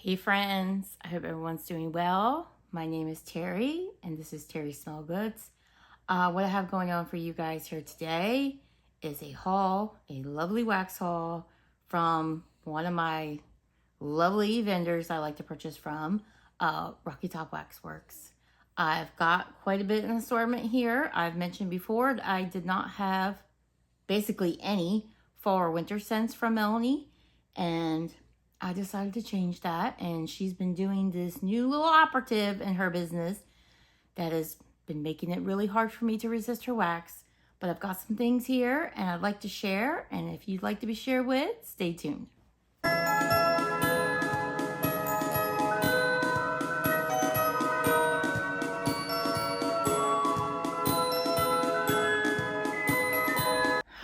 Hey friends, I hope everyone's doing well. My name is Terry and this is Terry Smell Goods. What I have going on for you guys here today is a haul, a lovely wax haul from one of my lovely vendors I like to purchase from, Rocky Top Wax Works. I've got quite a bit in assortment here. I've mentioned before that I did not have basically any fall or winter scents from Melanie, and I decided to change that, and she's been doing this new little operative in her business that has been making it really hard for me to resist her wax. But I've got some things here and I'd like to share, and if you'd like to be shared with, stay tuned.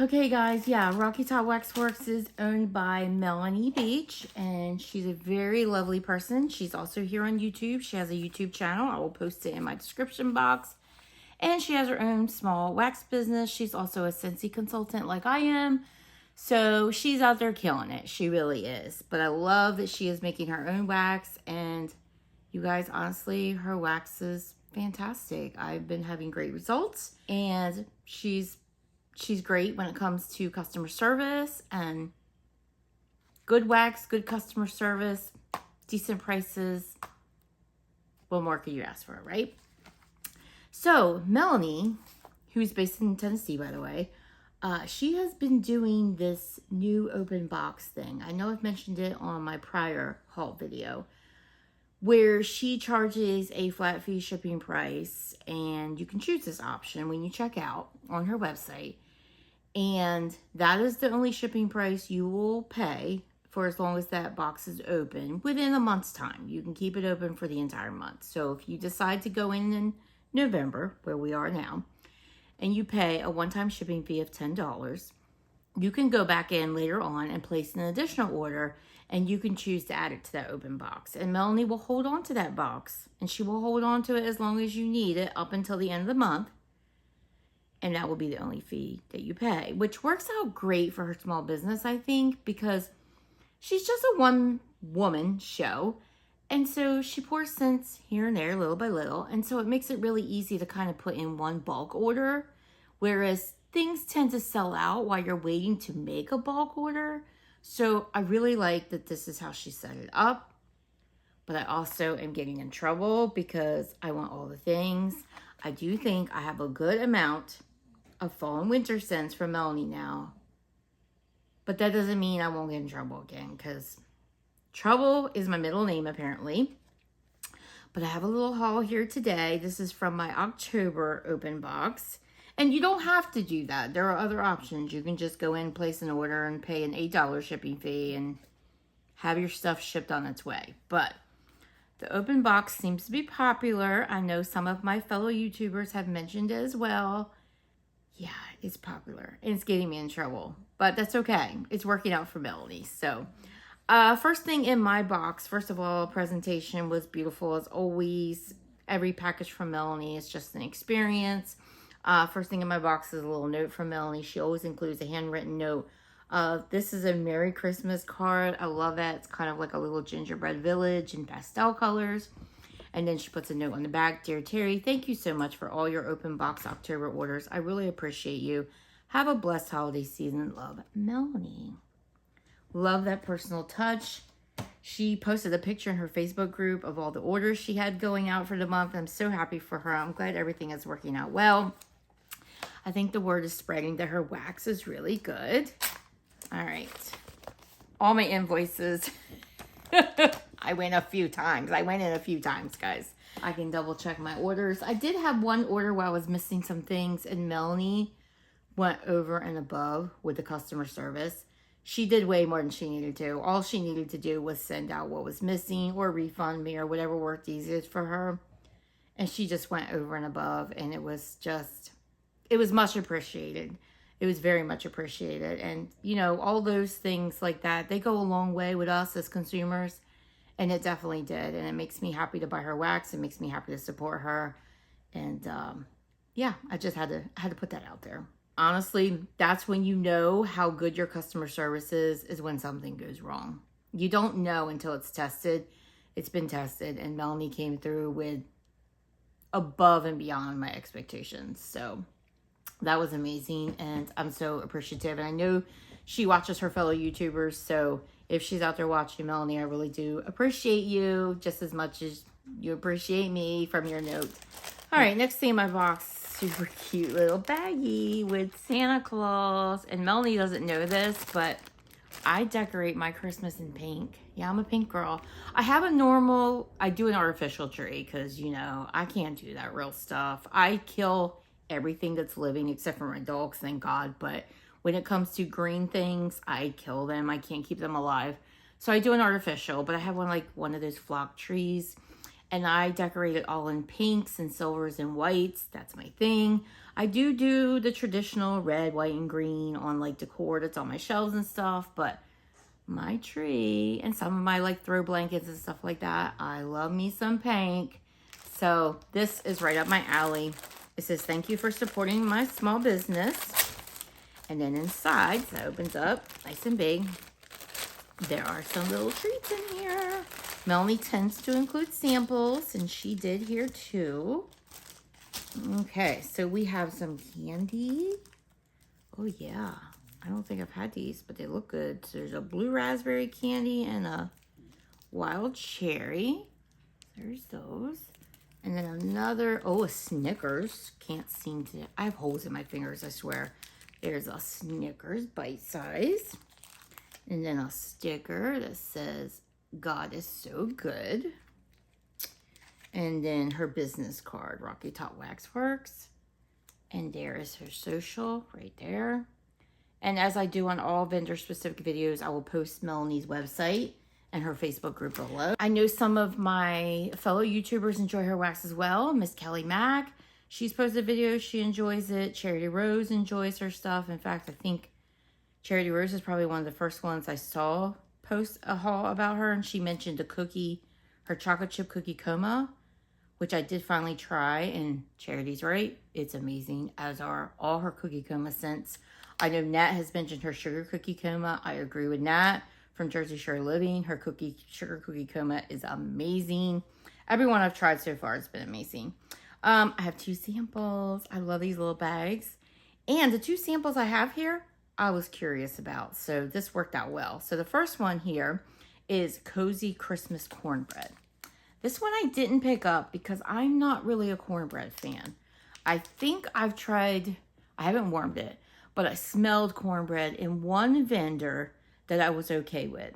Okay guys, yeah, Rocky Top Wax Works is owned by Melanie Beach, and she's a very lovely person. She's also here on YouTube. She has a YouTube channel. I will post it in my description box. And she has her own small wax business. She's also a Scentsy consultant like I am. So she's out there killing it. She really is. But I love that she is making her own wax, and you guys, honestly, her wax is fantastic. I've been having great results, and she's great when it comes to customer service and good wax, good customer service, decent prices. What more could you ask for, right? So Melanie, who's based in Tennessee, by the way, she has been doing this new open box thing. I know I've mentioned it on my prior haul video, where she charges a flat fee shipping price, and you can choose this option when you check out on her website. And that is the only shipping price you will pay for as long as that box is open within a month's time. You can keep it open for the entire month. So if you decide to go in November, where we are now, and you pay a one-time shipping fee of $10, you can go back in later on and place an additional order, and you can choose to add it to that open box. And Melanie will hold on to that box, and she will hold on to it as long as you need it up until the end of the month. And that will be the only fee that you pay, which works out great for her small business, I think, because she's just a one-woman show. And so she pours scents here and there, little by little. And so it makes it really easy to kind of put in one bulk order, whereas things tend to sell out while you're waiting to make a bulk order. So I really like that this is how she set it up. But I also am getting in trouble because I want all the things. I do think I have a good amount of fall and winter scents from Melanie now. But that doesn't mean I won't get in trouble again, because trouble is my middle name apparently. But I have a little haul here today. This is from my October open box. And you don't have to do that. There are other options. You can just go in, place an order, and pay an $8 shipping fee and have your stuff shipped on its way. But the open box seems to be popular. I know some of my fellow YouTubers have mentioned it as well. Yeah, it's popular, and it's getting me in trouble, but that's okay. It's working out for Melanie. So first thing in my box, first of all, presentation was beautiful as always. Every package from Melanie is just an experience. First thing in my box is a little note from Melanie. She always includes a handwritten note. This is a Merry Christmas card. I love that. It's kind of like a little gingerbread village in pastel colors. And then she puts a note on the back. Dear Terry, thank you so much for all your open box October orders. I really appreciate you. Have a blessed holiday season. Love, Melanie. Love that personal touch. She posted a picture in her Facebook group of all the orders she had going out for the month. I'm so happy for her. I'm glad everything is working out well. I think the word is spreading that her wax is really good. All right. All my invoices. I went in a few times, guys. I can double check my orders. I did have one order where I was missing some things, and Melanie went over and above with the customer service. She did way more than she needed to. All she needed to do was send out what was missing or refund me or whatever worked easiest for her. And she just went over and above, and it was much appreciated. It was very much appreciated. And, you know, all those things like that, they go a long way with us as consumers. And it definitely did. And it makes me happy to buy her wax. It makes me happy to support her. And yeah, I just had to put that out there. Honestly, that's when you know how good your customer service is when something goes wrong. You don't know until it's tested. It's been tested, and Melanie came through with above and beyond my expectations. So that was amazing, and I'm so appreciative. And I know she watches her fellow YouTubers, so if she's out there watching, Melanie, I really do appreciate you just as much as you appreciate me from your note. All right, next thing in my box, super cute little baggie with Santa Claus. And Melanie doesn't know this, but I decorate my Christmas in pink. Yeah, I'm a pink girl. I do an artificial tree because, you know, I can't do that real stuff. I kill everything that's living except for my dogs, thank God. But when it comes to green things, I kill them. I can't keep them alive. So I do an artificial, but I have one of those flock trees. And I decorate it all in pinks and silvers and whites. That's my thing. I do the traditional red, white, and green on like decor that's on my shelves and stuff. But my tree and some of my throw blankets and stuff like that, I love me some pink. So this is right up my alley. It says, thank you for supporting my small business. And then inside, so it opens up nice and big. There are some little treats in here. Melanie tends to include samples, and she did here too. Okay, so we have some candy. Oh yeah, I don't think I've had these, but they look good. So there's a blue raspberry candy and a wild cherry. There's those. And then another, a Snickers. Can't seem to, I have holes in my fingers, I swear. There's a Snickers bite size. And then a sticker that says, God is so good. And then her business card, Rocky Top Waxworks. And there is her social right there. And as I do on all vendor-specific videos, I will post Melanie's website and her Facebook group below. I know some of my fellow YouTubers enjoy her wax as well. Miss Kelly Mack, she's posted videos. She enjoys it. Charity Rose enjoys her stuff. In fact, I think Charity Rose is probably one of the first ones I saw post a haul about her. And she mentioned a cookie, her chocolate chip cookie coma, which I did finally try. And Charity's right. It's amazing, as are all her cookie coma scents. I know Nat has mentioned her sugar cookie coma. I agree with Nat from Jersey Shore Living. Her sugar cookie coma is amazing. Everyone I've tried so far has been amazing. I have 2 samples. I love these little bags. And the 2 samples I have here, I was curious about. So this worked out well. So the first one here is Cozy Christmas Cornbread. This one I didn't pick up because I'm not really a cornbread fan. I think I've tried, I haven't warmed it, but I smelled cornbread in one vendor that I was okay with.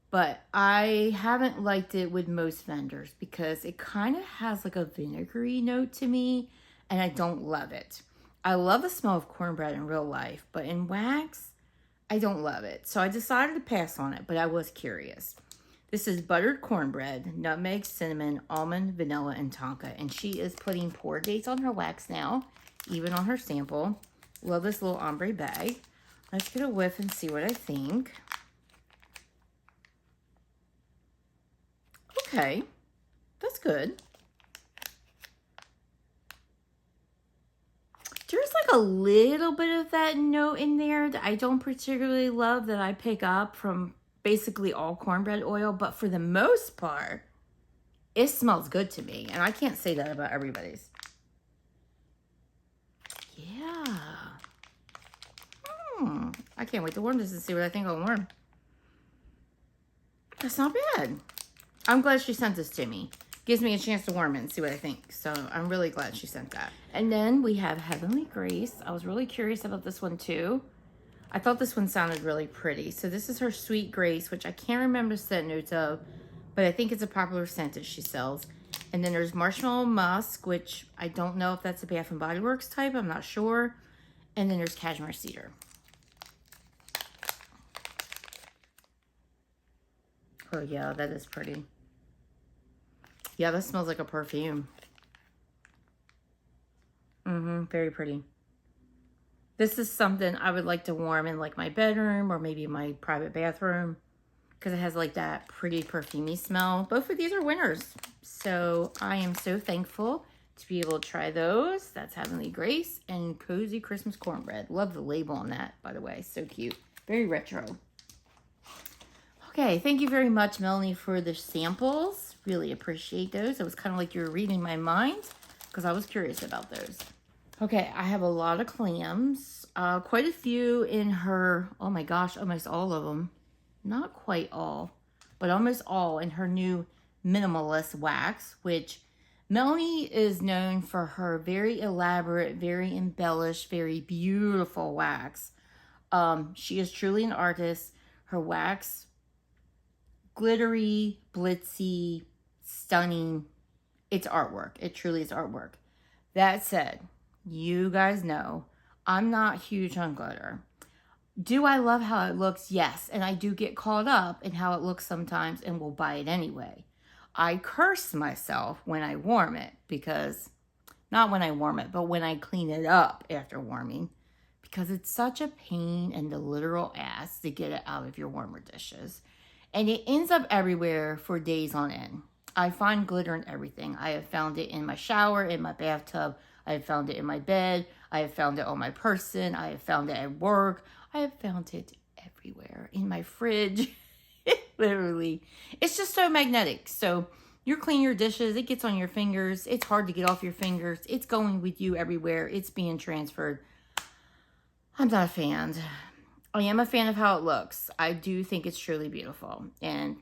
But I haven't liked it with most vendors because it kind of has like a vinegary note to me, and I don't love it. I love the smell of cornbread in real life, but in wax, I don't love it. So I decided to pass on it, but I was curious. This is buttered cornbread, nutmeg, cinnamon, almond, vanilla, and tonka. And she is putting pour dates on her wax now, even on her sample. Love this little ombre bag. Let's get a whiff and see what I think. Okay, that's good. There's like a little bit of that note in there that I don't particularly love, that I pick up from basically all cornbread oil, but for the most part, it smells good to me. And I can't say that about everybody's. Yeah. I can't wait to warm this and see what I think I'll warm. That's not bad. I'm glad she sent this to me. Gives me a chance to warm it and see what I think. So I'm really glad she sent that. And then we have Heavenly Grace. I was really curious about this one too. I thought this one sounded really pretty. So this is her Sweet Grace, which I can't remember the scent notes of, but I think it's a popular scent that she sells. And then there's Marshmallow Musk, which I don't know if that's a Bath & Body Works type. I'm not sure. And then there's Cashmere Cedar. Oh yeah, that is pretty. Yeah, that smells like a perfume. Very pretty. This is something I would like to warm in like my bedroom or maybe my private bathroom, because it has like that pretty perfumey smell. Both of these are winners. So I am so thankful to be able to try those. That's Heavenly Grace and Cozy Christmas Cornbread. Love the label on that, by the way. So cute. Very retro. Okay, thank you very much, Melanie, for the samples. Really appreciate those. It was kind of like you were reading my mind because I was curious about those. Okay, I have a lot of clams. Quite a few in her, oh my gosh, almost all of them. Not quite all, but almost all in her new minimalist wax, which Melanie is known for her very elaborate, very embellished, very beautiful wax. She is truly an artist. Her wax, glittery, blitzy, stunning. It's artwork. It truly is artwork. That said, you guys know I'm not huge on glitter. Do I love how it looks? Yes. And I do get caught up in how it looks sometimes and will buy it anyway. I curse myself when I warm it because, not when I warm it, but when I clean it up after warming, because it's such a pain in the literal ass to get it out of your warmer dishes. And it ends up everywhere for days on end. I find glitter in everything. I have found it in my shower, in my bathtub. I have found it in my bed. I have found it on my person. I have found it at work. I have found it everywhere. In my fridge. Literally. It's just so magnetic. So you clean your dishes. It gets on your fingers. It's hard to get off your fingers. It's going with you everywhere. It's being transferred. I'm not a fan. I am a fan of how it looks. I do think it's truly beautiful. And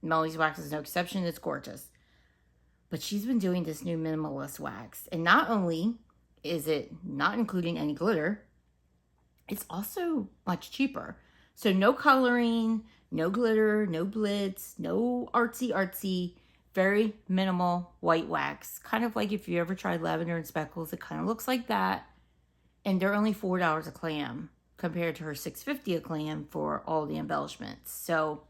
Melanie's wax is no exception. It's gorgeous. But she's been doing this new minimalist wax. And not only is it not including any glitter, it's also much cheaper. So no coloring, no glitter, no blitz, no artsy, very minimal white wax. Kind of like if you ever tried lavender and speckles, it kind of looks like that. And they're only $4 a clam compared to her $6.50 a clam for all the embellishments. So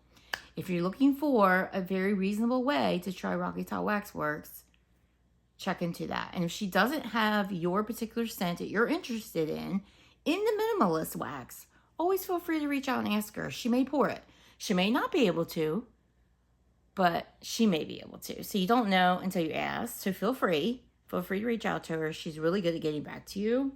if you're looking for a very reasonable way to try Rocky Top Waxworks, check into that. And if she doesn't have your particular scent that you're interested in the minimalist wax, always feel free to reach out and ask her. She may pour it. She may not be able to, but she may be able to. So you don't know until you ask. So feel free to reach out to her. She's really good at getting back to you.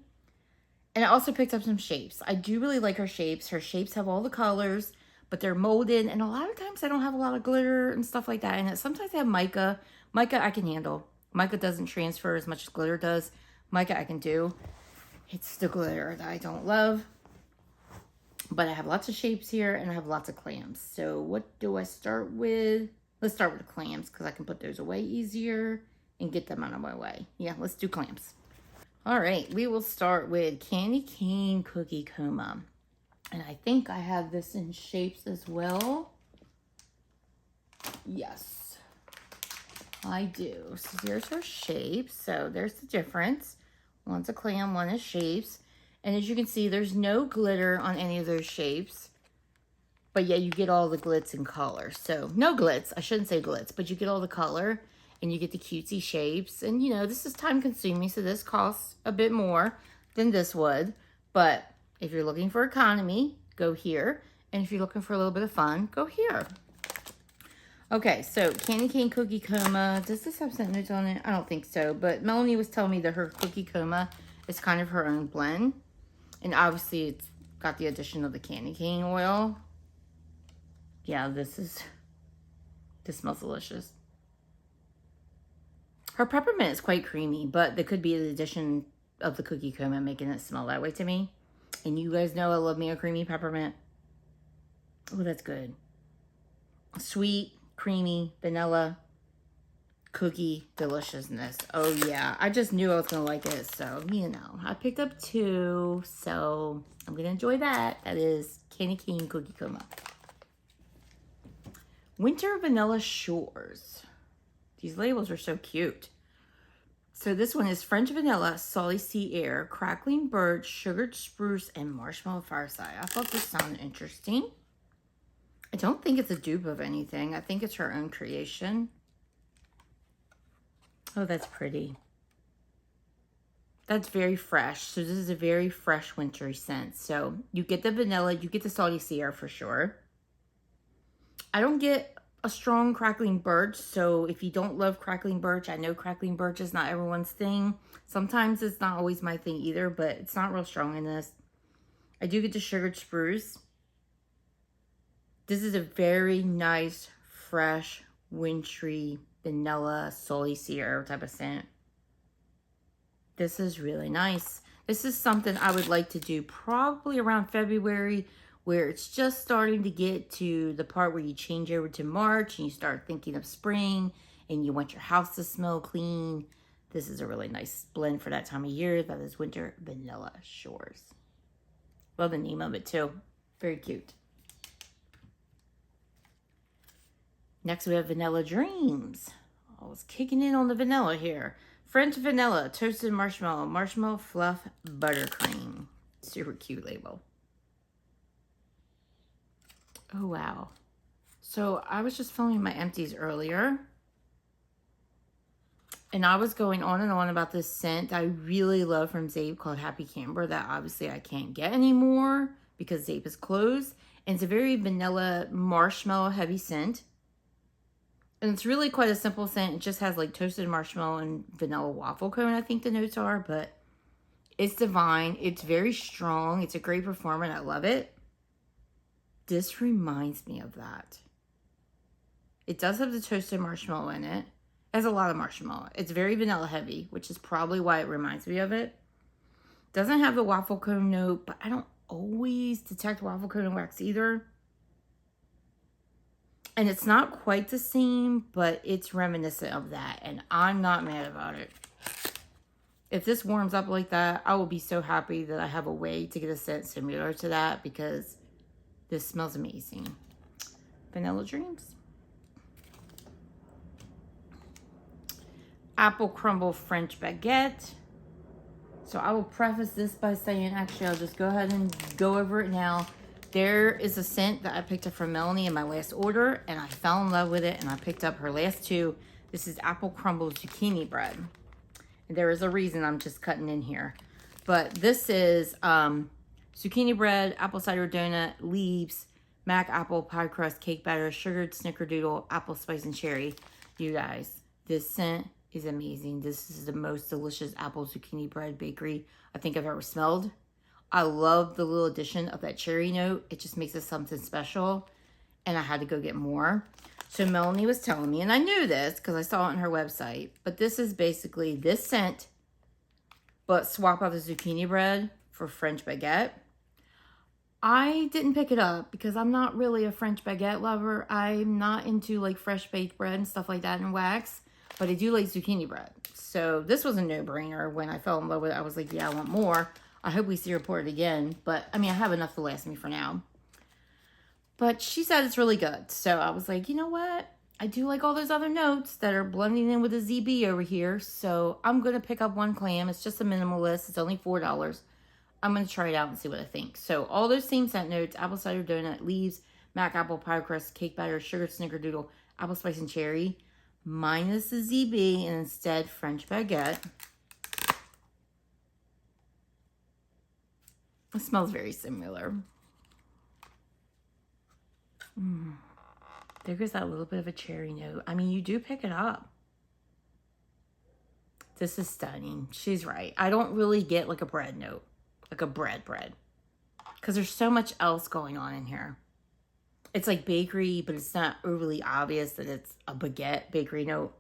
And I also picked up some shapes. I do really like her shapes. Her shapes have all the colors, but they're molded. And a lot of times I don't have a lot of glitter and stuff like that. And sometimes I have mica. Mica I can handle. Mica doesn't transfer as much as glitter does. Mica I can do. It's the glitter that I don't love. But I have lots of shapes here and I have lots of clams. So what do I start with? Let's start with the clams because I can put those away easier and get them out of my way. Yeah, let's do clams. All right, we will start with Candy Cane Cookie Coma. And I think I have this in shapes as well. Yes, I do. So here's her shapes. So there's the difference. One's a clam, one is shapes. And as you can see, there's no glitter on any of those shapes. But yeah, you get all the glitz and color. So no glitz. I shouldn't say glitz, but you get all the color. And you get the cutesy shapes. And, you know, this is time consuming. So this costs a bit more than this would. But if you're looking for economy, go here. And if you're looking for a little bit of fun, go here. Okay, so Candy Cane Cookie Coma. Does this have scent notes on it? I don't think so. But Melanie was telling me that her Cookie Coma is kind of her own blend. And obviously it's got the addition of the candy cane oil. Yeah, this smells delicious. Her peppermint is quite creamy, but there could be the addition of the Cookie Coma making it smell that way to me. And you guys know I love me a creamy peppermint. Oh, that's good. Sweet, creamy, vanilla, cookie deliciousness. Oh, yeah. I just knew I was going to like it. So, you know, I picked up 2. So, I'm going to enjoy that. That is Candy Cane Cookie Coma. Winter Vanilla Shores. These labels are so cute. So this one is French Vanilla, Salty Sea Air, Crackling Birch, Sugared Spruce, and Marshmallow Fireside. I thought this sounded interesting. I don't think it's a dupe of anything. I think it's her own creation. Oh, that's pretty. That's very fresh. So this is a very fresh wintry scent. So you get the vanilla, you get the Salty Sea Air for sure. I don't get a strong crackling birch, so if you don't love crackling birch, I know crackling birch is not everyone's thing. Sometimes it's not always my thing either, but it's not real strong in this. I do get the sugared spruce. This is a very nice, fresh, wintry, vanilla, solicier type of scent. This is really nice. This is something I would like to do probably around February, where it's just starting to get to the part where you change over to March and you start thinking of spring and you want your house to smell clean. This is a really nice blend for that time of year. That is Winter Vanilla Shores. Love the name of it too. Very cute. Next we have Vanilla Dreams. I was kicking in on the vanilla here. French vanilla, toasted marshmallow, marshmallow fluff, buttercream. Super cute label. Oh, wow. So I was just filming my empties earlier. And I was going on and on about this scent I really love from Zape called Happy Camber that obviously I can't get anymore because Zape is closed. And it's a very vanilla marshmallow heavy scent. And it's really quite a simple scent. It just has like toasted marshmallow and vanilla waffle cone, I think the notes are. But it's divine. It's very strong. It's a great performer and I love it. This reminds me of that. It does have the toasted marshmallow in it. It has a lot of marshmallow. It's very vanilla heavy, which is probably why it reminds me of it. Doesn't have the waffle cone note, but I don't always detect waffle cone and wax either. And it's not quite the same, but it's reminiscent of that. And I'm not mad about it. If this warms up like that, I will be so happy that I have a way to get a scent similar to that because this smells amazing. Vanilla Dreams. Apple Crumble French Baguette. So I will preface this by saying, actually, I'll just go ahead and go over it now. There is a scent that I picked up from Melanie in my last order, and I fell in love with it, and I picked up her last two. This is Apple Crumble Zucchini Bread. And there is a reason I'm just cutting in here. But this is zucchini bread, apple cider donut, leaves, mac apple, pie crust, cake batter, sugared snickerdoodle, apple spice, and cherry. You guys, this scent is amazing. This is the most delicious apple zucchini bread bakery I think I've ever smelled. I love the little addition of that cherry note. It just makes it something special. And I had to go get more. So Melanie was telling me, and I knew this because I saw it on her website, but this is basically this scent, but swap out the zucchini bread for French baguette. I didn't pick it up because I'm not really a French baguette lover. I'm not into like fresh baked bread and stuff like that in wax, but I do like zucchini bread. So this was a no-brainer. When I fell in love with it, I was like, yeah, I want more. I hope we see her pour it again, but I mean, I have enough to last me for now. But she said it's really good. So I was like, you know what? I do like all those other notes that are blending in with the ZB over here. So I'm going to pick up one clam. It's just a minimalist. It's only $4. I'm going to try it out and see what I think. So all those same scent notes, apple cider donut, leaves, mac apple, pie crust, cake batter, sugar snickerdoodle, apple spice, and cherry, minus the ZB, and instead French baguette. It smells very similar. There goes that little bit of a cherry note. I mean, you do pick it up. This is stunning. She's right. I don't really get like a bread note, like a bread. Because there's so much else going on in here. It's like bakery, but it's not overly obvious that it's a baguette bakery note.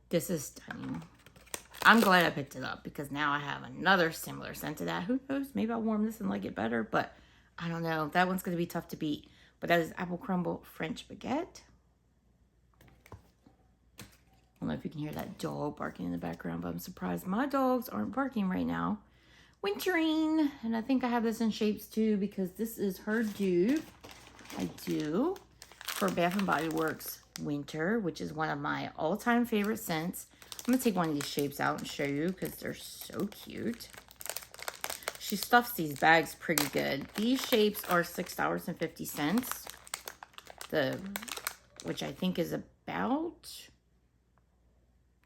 This is stunning. I'm glad I picked it up because now I have another similar scent to that. Who knows? Maybe I'll warm this and like it better, but I don't know. That one's going to be tough to beat. But that is Apple Crumble French Baguette. I don't know if you can hear that dog barking in the background, but I'm surprised my dogs aren't barking right now. Wintering. And I think I have this in shapes too because this is her dupe. I do. For Bath & Body Works Winter, which is one of my all-time favorite scents. I'm going to take one of these shapes out and show you because they're so cute. She stuffs these bags pretty good. These shapes are $6.50. Which I think is about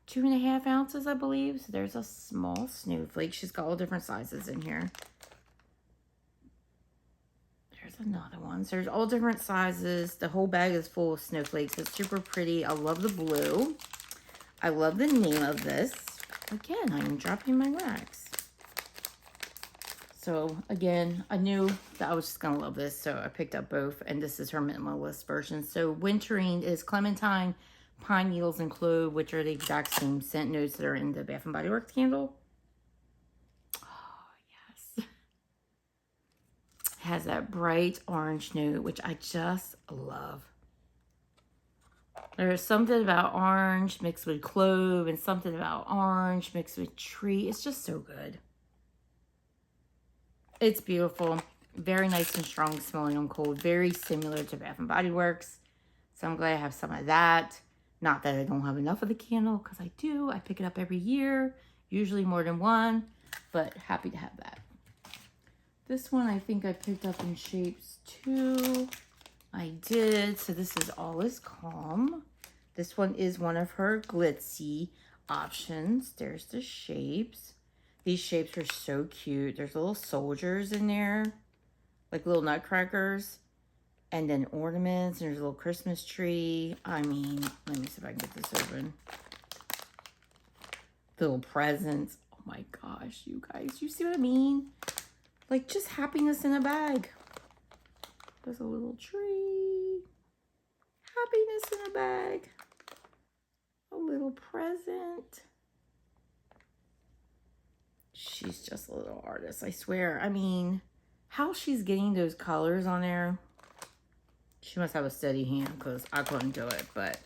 2.5 ounces, I believe. So there's a small snowflake. She's got all different sizes in here. There's another one. So there's all different sizes. The whole bag is full of snowflakes. It's super pretty. I love the blue. I love the name of this. Again, I'm dropping my wax. So again, I knew that I was just gonna love this, so I picked up both, and this is her minimalist version. So wintering is clementine, pine needles, and clove, which are the exact same scent notes that are in the Bath and Body Works candle. Oh yes, has that bright orange note, which I just love. There's something about orange mixed with clove, and something about orange mixed with tree. It's just so good. It's beautiful. Very nice and strong smelling on cold. Very similar to Bath and Body Works. So I'm glad I have some of that. Not that I don't have enough of the candle, because I do. I pick it up every year. Usually more than one. But happy to have that. This one I think I picked up in shapes too. I did. So this is All Is Calm. This one is one of her glitzy options. There's the shapes. These shapes are so cute. There's little soldiers in there, like little nutcrackers, and then ornaments, and there's a little Christmas tree. I mean, let me see if I can get this open. Little presents. Oh my gosh, you guys, you see what I mean? Like just happiness in a bag. There's a little tree. Happiness in a bag. A little present. She's just a little artist, I swear. I mean, how she's getting those colors on there. She must have a steady hand, because I couldn't do it. But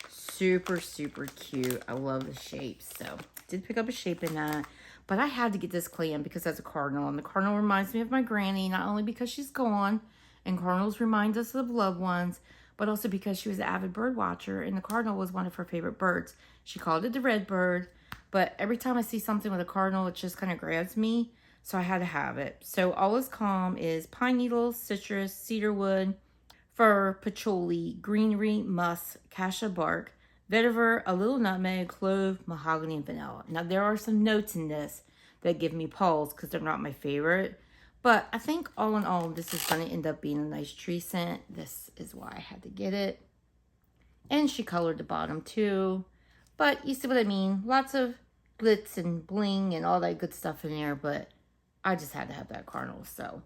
super, super cute. I love the shapes. So, did pick up a shape in that. But I had to get this clam because that's a cardinal. And the cardinal reminds me of my granny, not only because she's gone, and cardinals remind us of loved ones, but also because she was an avid bird watcher, and the cardinal was one of her favorite birds. She called it the red bird, but every time I see something with a cardinal, it just kind of grabs me, so I had to have it. So All Is Calm is pine needles, citrus, cedarwood, fir, patchouli, greenery, musk, cassia bark, vetiver, a little nutmeg, clove, mahogany, and vanilla. Now, there are some notes in this that give me pause because they're not my favorite. But I think all in all, this is going to end up being a nice tree scent. This is why I had to get it. And she colored the bottom too. But you see what I mean? Lots of glitz and bling and all that good stuff in there. But I just had to have that cardinal. So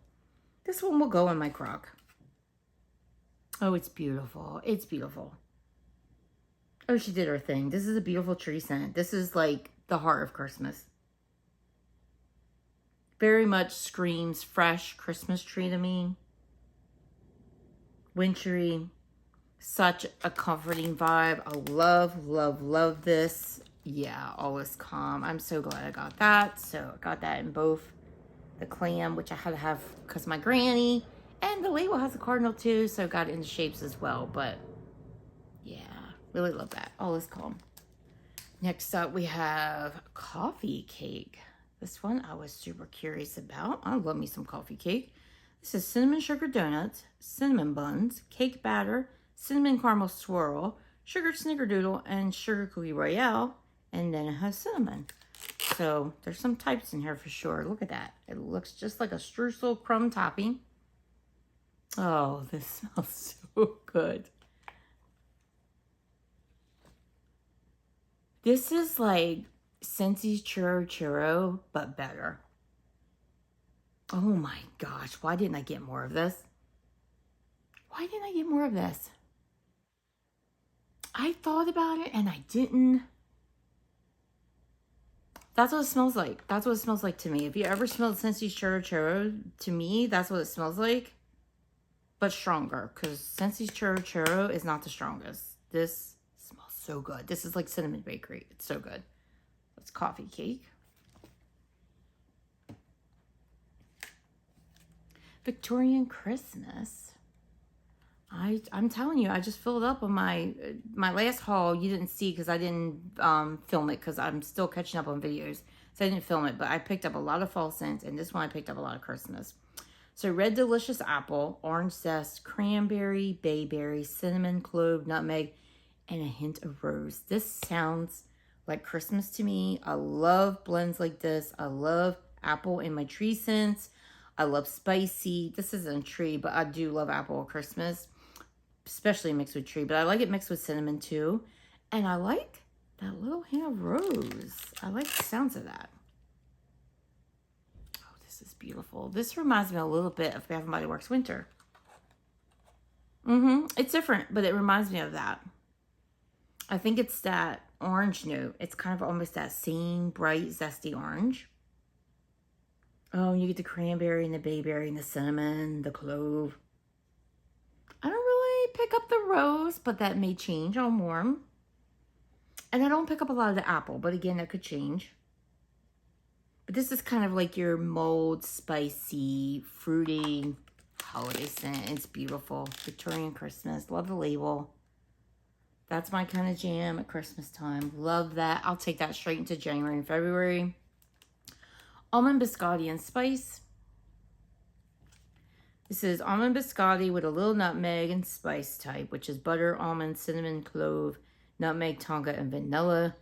this one will go in my crock. Oh, it's beautiful. It's beautiful. Oh, she did her thing. This is a beautiful tree scent. This is like the heart of Christmas. Very much screams fresh Christmas tree to me. Wintry. Such a comforting vibe. I love, love, love this. Yeah, All Is Calm. I'm so glad I got that. So I got that in both. The clam, which I had to have because my granny. And the label has a cardinal too. So I got it in the shapes as well. But yeah, really love that. All Is Calm. Next up we have coffee cake. This one I was super curious about. I love me some coffee cake. This is cinnamon sugar donuts, cinnamon buns, cake batter, cinnamon caramel swirl, sugar snickerdoodle, and sugar cookie royale. And then it has cinnamon. So there's some types in here for sure. Look at that. It looks just like a streusel crumb topping. Oh, this smells so good. This is like Scentsy Churro Churro, but better. Oh my gosh, why didn't I get more of this? Why didn't I get more of this? I thought about it and I didn't. That's what it smells like. That's what it smells like to me. If you ever smelled Scentsy Churro Churro, to me, that's what it smells like. But stronger, because Scentsy Churro Churro is not the strongest. This smells so good. This is like cinnamon bakery. It's so good. It's coffee cake. Victorian Christmas. I'm telling you, I just filled up on my last haul. You didn't see because I didn't film it because I'm still catching up on videos. So I didn't film it, but I picked up a lot of fall scents, and this one I picked up a lot of Christmas. So Red Delicious Apple, Orange Zest, Cranberry, Bayberry, Cinnamon, Clove, Nutmeg, and a hint of rose. This sounds like Christmas to me. I love blends like this. I love apple in my tree scents. I love spicy. This isn't a tree, but I do love apple at Christmas, especially mixed with tree. But I like it mixed with cinnamon too. And I like that little hint of rose. I like the sounds of that. Oh, this This is beautiful. This reminds me a little bit of Bath & Body Works Winter. It's different, but it reminds me of that. I think it's that orange note. It's kind of almost that same bright, zesty orange. Oh, and you get the cranberry and the bayberry and the cinnamon, the clove. I don't really pick up the rose, but that may change on warm. And I don't pick up a lot of the apple, but again, that could change. But this is kind of like your mulled, spicy, fruity holiday scent. It's beautiful. Victorian Christmas. Love the label. That's my kind of jam at Christmas time. Love that. I'll take that straight into January and February. Almond biscotti and spice. This is almond biscotti with a little nutmeg and spice type, which is butter, almond, cinnamon, clove, nutmeg, tonka, and vanilla.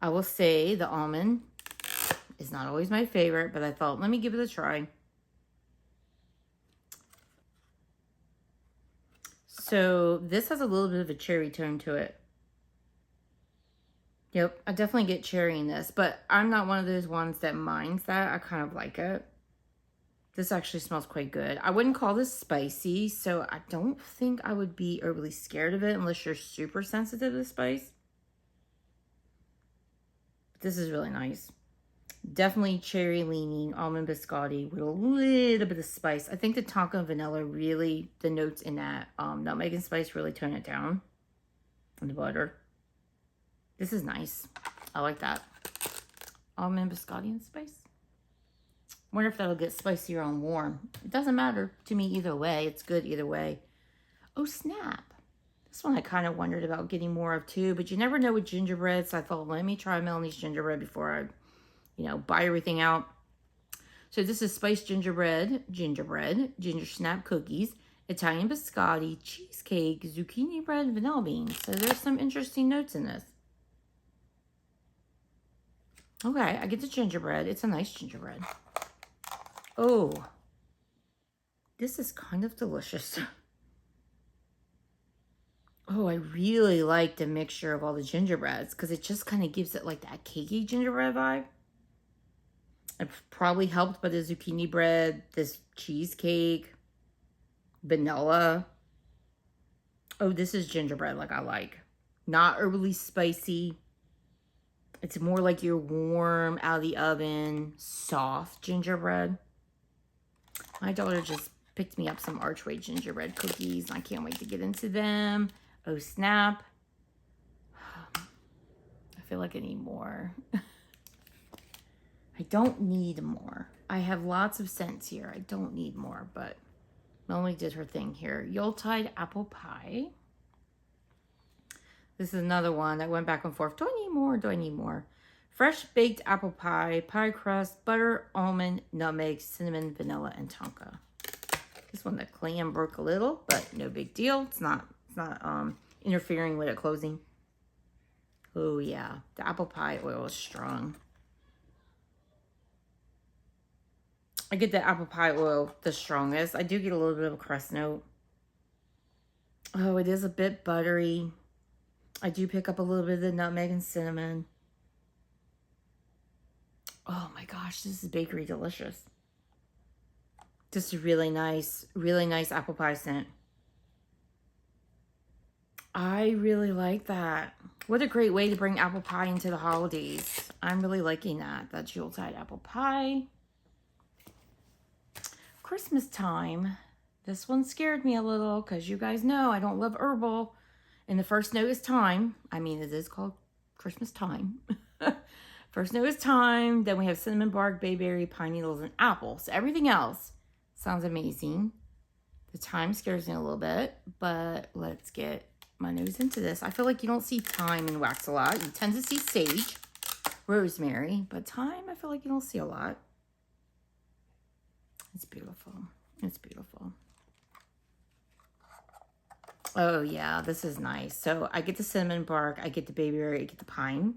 I will say the almond is not always my favorite, but I thought, let me give it a try. So this has a little bit of a cherry tone to it. Yep, I definitely get cherry in this, but I'm not one of those ones that minds that. I kind of like it. This actually smells quite good. I wouldn't call this spicy, so I don't think I would be overly scared of it unless you're super sensitive to spice. But this is really nice. Definitely cherry leaning almond biscotti with a little bit of spice. I think the tonka and vanilla really, the notes in that nutmeg and spice really tone it down. And the butter. This is nice. I like that. Almond biscotti and spice. Wonder if that'll get spicier on warm. It doesn't matter to me either way. It's good either way. Oh, snap. This one I kind of wondered about getting more of too, but you never know with gingerbread, so I thought, let me try Melanie's gingerbread before I, buy everything out. So this is spiced gingerbread, ginger snap cookies, Italian biscotti, cheesecake, zucchini bread, and vanilla beans. So there's some interesting notes in this. Okay, I get the gingerbread. It's a nice gingerbread. Oh, this is kind of delicious. Oh, I really like the mixture of all the gingerbreads because it just kind of gives it like that cakey gingerbread vibe. It probably helped by the zucchini bread, this cheesecake, vanilla. Oh, this is gingerbread like I like. Not overly spicy. It's more like your warm, out of the oven, soft gingerbread. My daughter just picked me up some Archway gingerbread cookies. I can't wait to get into them. Oh, snap. I feel like I need more. I don't need more. I have lots of scents here. I don't need more, but Melanie did her thing here. Yuletide apple pie. This is another one that went back and forth. Do I need more? Do I need more? Fresh baked apple pie, pie crust, butter, almond, nutmeg, cinnamon, vanilla, and tonka. This one, the clam broke a little, but no big deal. It's not interfering with it closing. Oh yeah, the apple pie oil is strong. I get the apple pie oil the strongest. I do get a little bit of a crust note. Oh, it is a bit buttery. I do pick up a little bit of the nutmeg and cinnamon. Oh my gosh, this is bakery delicious. Just a really nice apple pie scent. I really like that. What a great way to bring apple pie into the holidays. I'm really liking that. That's Yuletide apple pie. Christmas time. This one scared me a little because you guys know I don't love herbal. And the first note is thyme. I mean, it is called Christmas thyme. First note is thyme. Then we have cinnamon bark, bayberry, pine needles, and apples. So everything else sounds amazing. The thyme scares me a little bit, but let's get my nose into this. I feel like you don't see thyme in wax a lot. You tend to see sage, rosemary, but thyme I feel like you don't see a lot. It's beautiful. It's beautiful. Oh yeah, this is nice. So I get the cinnamon bark, I get the bayberry, I get the pine.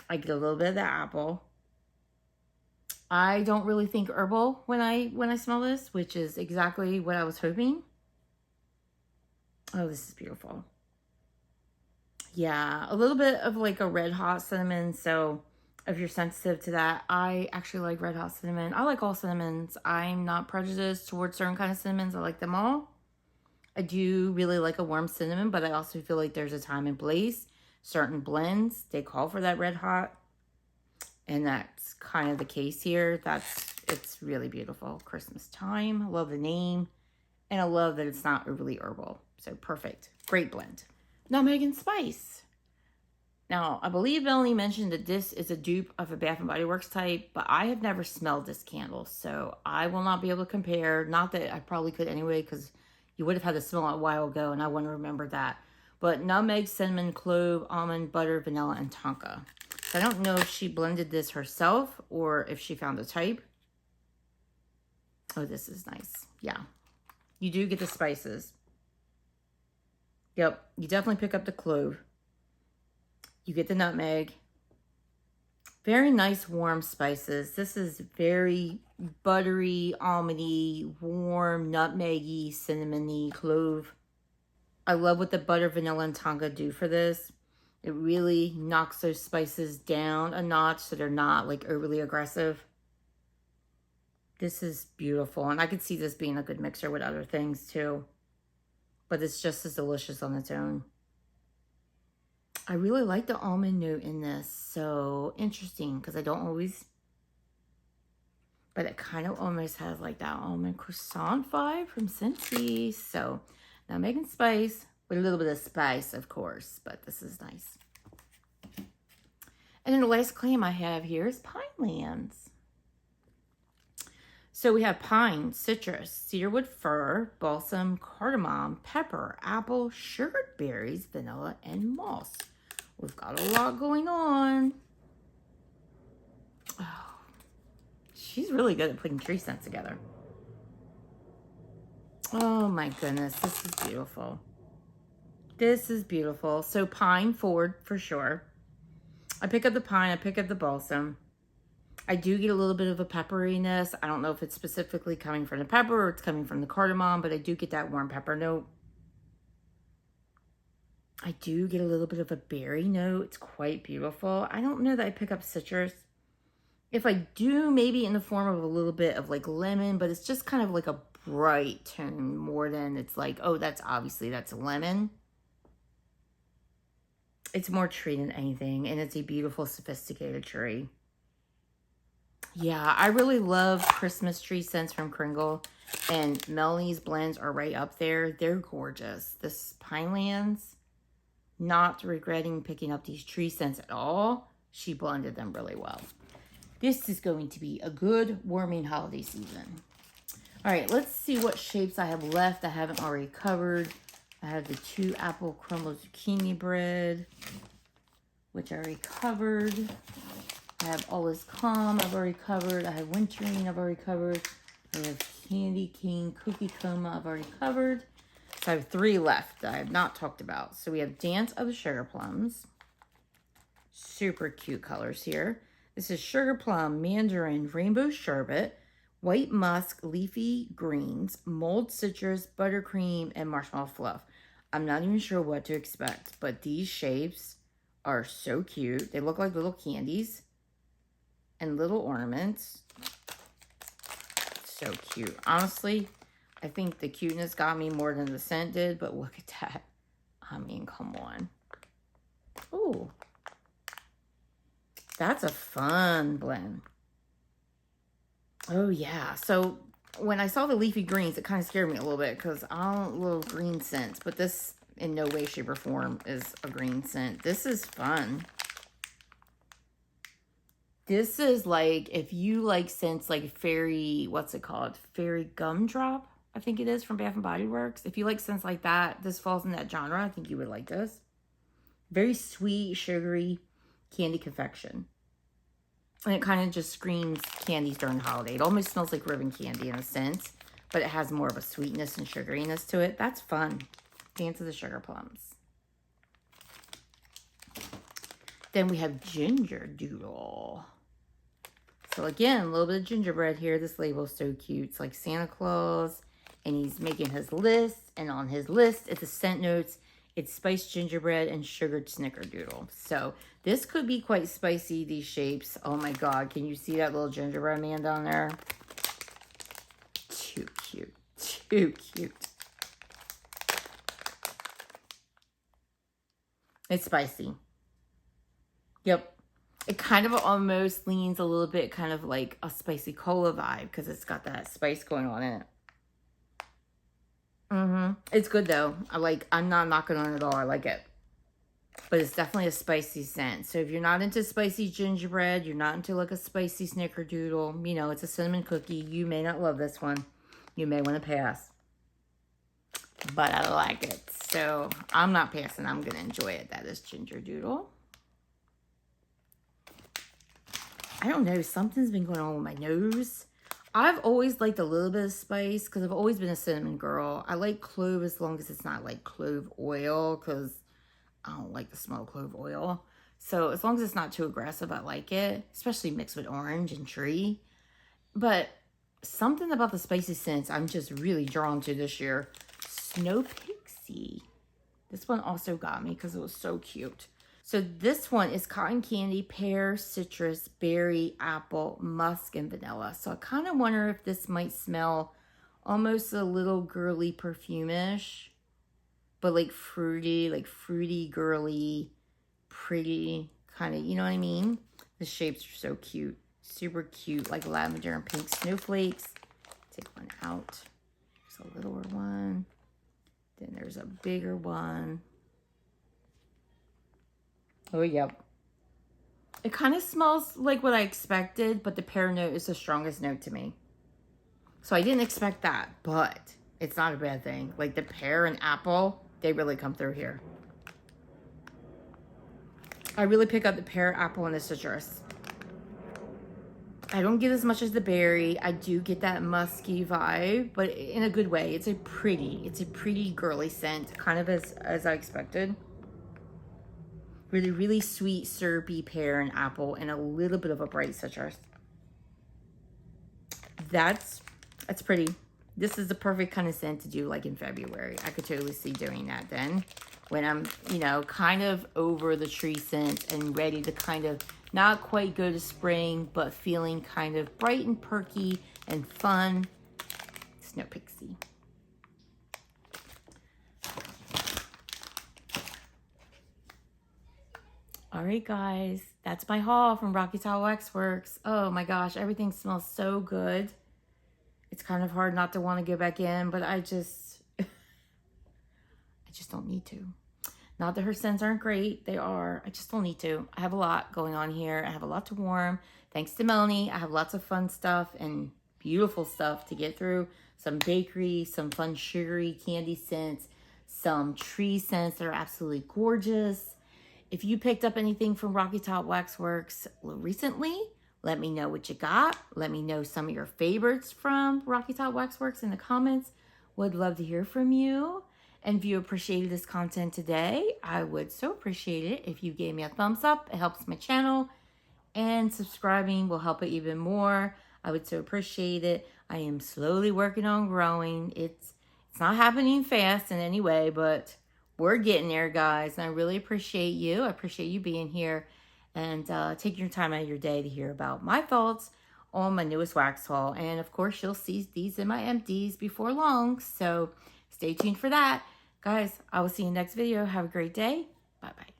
I get a little bit of the apple. I don't really think herbal when I smell this, which is exactly what I was hoping. Oh, this is beautiful. Yeah, a little bit of like a red hot cinnamon. So if you're sensitive to that. I actually like Red Hot Cinnamon. I like all cinnamons. I'm not prejudiced towards certain kind of cinnamons. I like them all. I do really like a warm cinnamon, but I also feel like there's a time and place. Certain blends, they call for that red hot. And that's kind of the case here. It's really beautiful. Christmas time. I love the name. And I love that it's not overly herbal. So perfect. Great blend. Nutmeg and spice. Now, I believe Melanie mentioned that this is a dupe of a Bath & Body Works type, but I have never smelled this candle, so I will not be able to compare. Not that I probably could anyway, because you would have had to smell it a while ago, and I wouldn't remember that. But nutmeg, cinnamon, clove, almond, butter, vanilla, and tonka. So I don't know if she blended this herself or if she found a type. Oh, this is nice. Yeah. You do get the spices. Yep. You definitely pick up the clove. You get the nutmeg. Very nice warm spices. This is very buttery, almondy, warm, nutmeggy, cinnamony, clove. I love what the butter, vanilla, and tonka do for this. It really knocks those spices down a notch so they're not like overly aggressive. This is beautiful. And I could see this being a good mixer with other things too. But it's just as delicious on its own. I really like the almond note in this. So interesting because I don't always. But it kind of almost has like that almond croissant vibe from Scentsy. So nutmeg and spice with a little bit of spice, of course. But this is nice. And then the last claim I have here is Pinelands. So we have pine, citrus, cedarwood fir, balsam, cardamom, pepper, apple, sugared berries, vanilla, and moss. We've got a lot going on. Oh, she's really good at putting tree scents together. Oh my goodness, this is beautiful. This is beautiful. So pine forward for sure. I pick up the pine, I pick up the balsam. I do get a little bit of a pepperiness. I don't know if it's specifically coming from the pepper or it's coming from the cardamom, but I do get that warm pepper note. I do get a little bit of a berry note. It's quite beautiful. I don't know that I pick up citrus. If I do, maybe in the form of a little bit of like lemon, but it's just kind of like a bright tone more than it's like, oh, that's a lemon. It's more tree than anything, and it's a beautiful, sophisticated tree. Yeah, I really love Christmas tree scents from Kringle, and Melanie's blends are right up there. They're gorgeous. This Pinelands, not regretting picking up these tree scents at all. She blended them really well. This is going to be a good warming holiday season. All right, let's see what shapes I have left I haven't already covered. I have the 2 apple crumble zucchini bread, which I already covered. I have All Is Calm, I've already covered. I have Wintering, I've already covered. I have Candy Cane Cookie Coma, I've already covered. So I have 3 left that I have not talked about. So we have Dance of the Sugar Plums. Super cute colors here. This is Sugar Plum, Mandarin, Rainbow Sherbet, White Musk, Leafy Greens, Mulled Citrus, Buttercream, and Marshmallow Fluff. I'm not even sure what to expect, but these shapes are so cute. They look like little candies and little ornaments. So cute. Honestly, I think the cuteness got me more than the scent did, but look at that. I mean, come on. Ooh. That's a fun blend. Oh, yeah. So when I saw the leafy greens, it kind of scared me a little bit because I don't love green scents, but this in no way, shape, or form is a green scent. This is fun. This is like, if you like scents like fairy, what's it called? Fairy Gumdrop, I think it is, from Bath & Body Works. If you like scents like that, this falls in that genre. I think you would like this. Very sweet, sugary candy confection. And it kind of just screams candies during the holiday. It almost smells like ribbon candy in a sense, but it has more of a sweetness and sugariness to it. That's fun. Dance of the Sugar Plums. Then we have Ginger Doodle. So again, a little bit of gingerbread here. This label is so cute. It's like Santa Claus, and he's making his list, and on his list, it's the scent notes. It's spiced gingerbread and sugared snickerdoodle. So this could be quite spicy, these shapes. Oh my God, can you see that little gingerbread man down there? Too cute, too cute. It's spicy. Yep. It kind of almost leans a little bit kind of like a spicy cola vibe because it's got that spice going on in it. It's good though. I'm not knocking on it at all. I like it. But it's definitely a spicy scent. So if you're not into spicy gingerbread, you're not into like a spicy snickerdoodle, you know, it's a cinnamon cookie, you may not love this one. You may want to pass. But I like it. So I'm not passing. I'm going to enjoy it. That is Gingerdoodle. I don't know. Something's been going on with my nose. I've always liked a little bit of spice because I've always been a cinnamon girl. I like clove as long as it's not like clove oil because I don't like the smell of clove oil. So as long as it's not too aggressive, I like it, especially mixed with orange and tree. But something about the spicy scents I'm just really drawn to this year. Snow Pixie. This one also got me because it was so cute. So this one is cotton candy, pear, citrus, berry, apple, musk, and vanilla. So I kind of wonder if this might smell almost a little girly perfume-ish, but like fruity, girly, pretty, kind of, you know what I mean? The shapes are so cute. Super cute, like lavender and pink snowflakes. Take one out. There's a littler one. Then there's a bigger one. Oh, yep. It kind of smells like what I expected, but the pear note is the strongest note to me. So I didn't expect that, but it's not a bad thing. Like the pear and apple, they really come through here. I really pick up the pear, apple, and the citrus. I don't get as much as the berry. I do get that musky vibe, but in a good way. It's a pretty girly scent, kind of as I expected. Really, really sweet, syrupy pear and apple, and a little bit of a bright citrus. That's pretty. This is the perfect kind of scent to do like in February. I could totally see doing that then when I'm, you know, kind of over the tree scent and ready to kind of not quite go to spring, but feeling kind of bright and perky and fun. Snow Pixie. All right, guys, that's my haul from Rocky Top Waxworks. Oh my gosh, everything smells so good. It's kind of hard not to want to go back in, but I just don't need to. Not that her scents aren't great. They are. I just don't need to. I have a lot going on here. I have a lot to warm. Thanks to Melanie, I have lots of fun stuff and beautiful stuff to get through. Some bakery, some fun sugary candy scents, some tree scents that are absolutely gorgeous. If you picked up anything from Rocky Top Waxworks recently, let me know what you got. Let me know some of your favorites from Rocky Top Waxworks in the comments. Would love to hear from you. And if you appreciated this content today, I would so appreciate it if you gave me a thumbs up. It helps my channel. And subscribing will help it even more. I would so appreciate it. I am slowly working on growing. It's not happening fast in any way, but we're getting there, guys. And I really appreciate you. I appreciate you being here and taking your time out of your day to hear about my thoughts on my newest wax haul. And of course, you'll see these in my empties before long. So stay tuned for that. Guys, I will see you in the next video. Have a great day. Bye-bye.